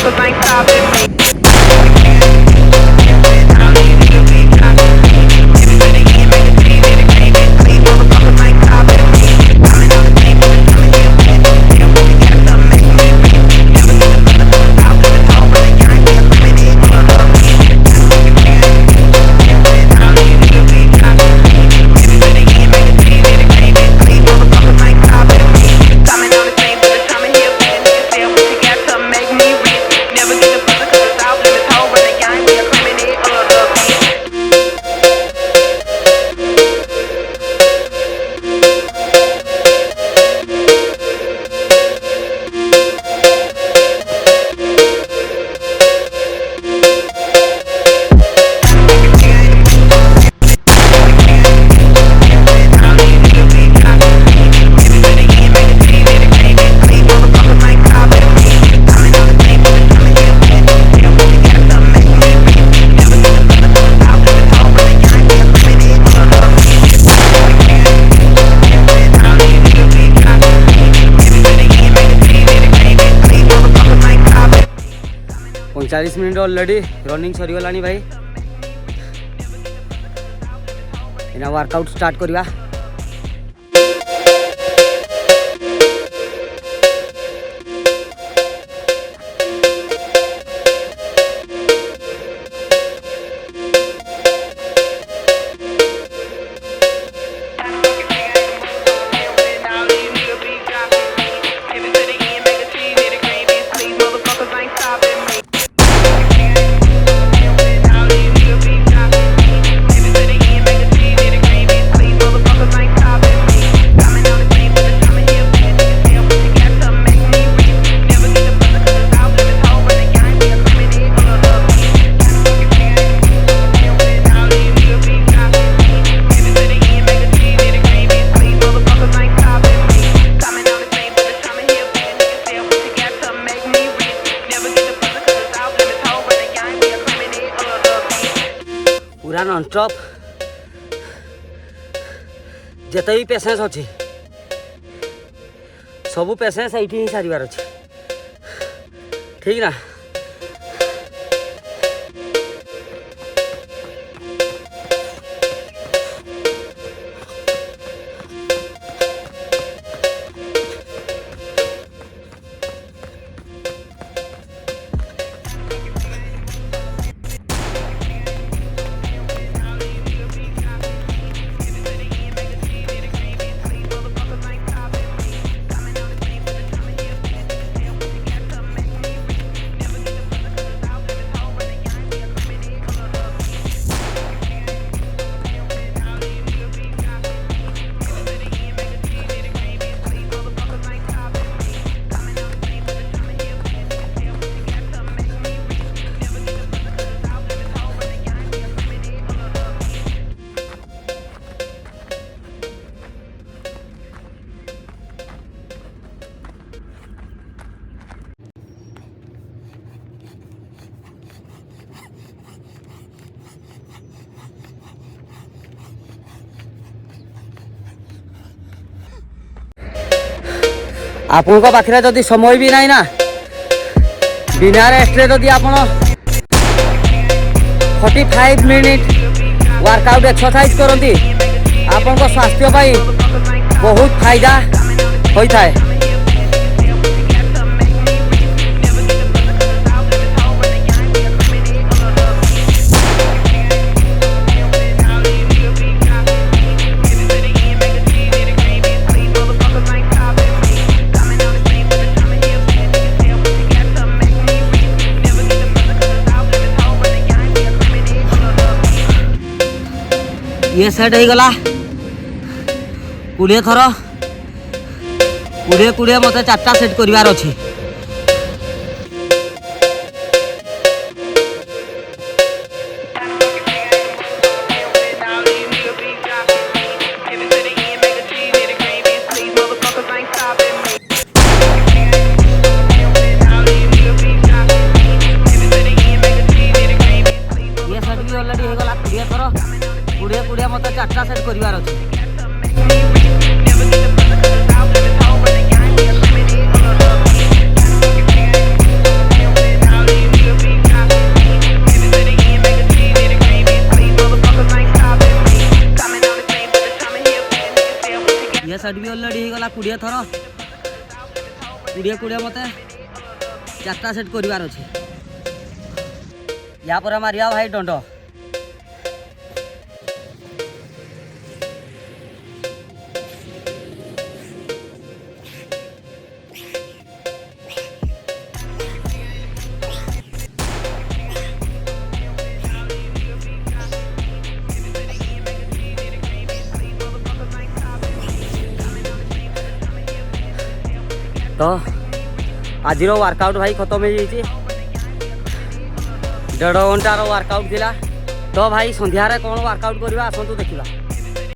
motherfuckers ain't stopping me. चालीस minute already running सरीगला भाई एना workout start करवा। पूरा नॉनस्टॉप जिते भी पेसेंस अच्छे सबू पेसेंस ये ही सारिबार अच्छे ठीक ना। आपन को पाखरे जदि समय भी नहीं ना बिना रेस्ट रे जदि आपण 45 मिनिट वर्कआउट एक्सरसाइज करती आपन को स्वास्थ्य पाई बहुत फायदा होता है। ये सेट हो गला 20 थर 20 मत 4टा सेट करार अच्छी। मत 4टा सेट करार अच्छे। है 20 थर 20 मत 4टा सेट करार अच्छे या पर मारिया भाई दंड तो आज वर्कआउट भाई खत्म हो जाइए 1.5 घंटार वर्कआउट थिला तो भाई संध्यारे कौन वर्कआउट करवा आसतु देखा।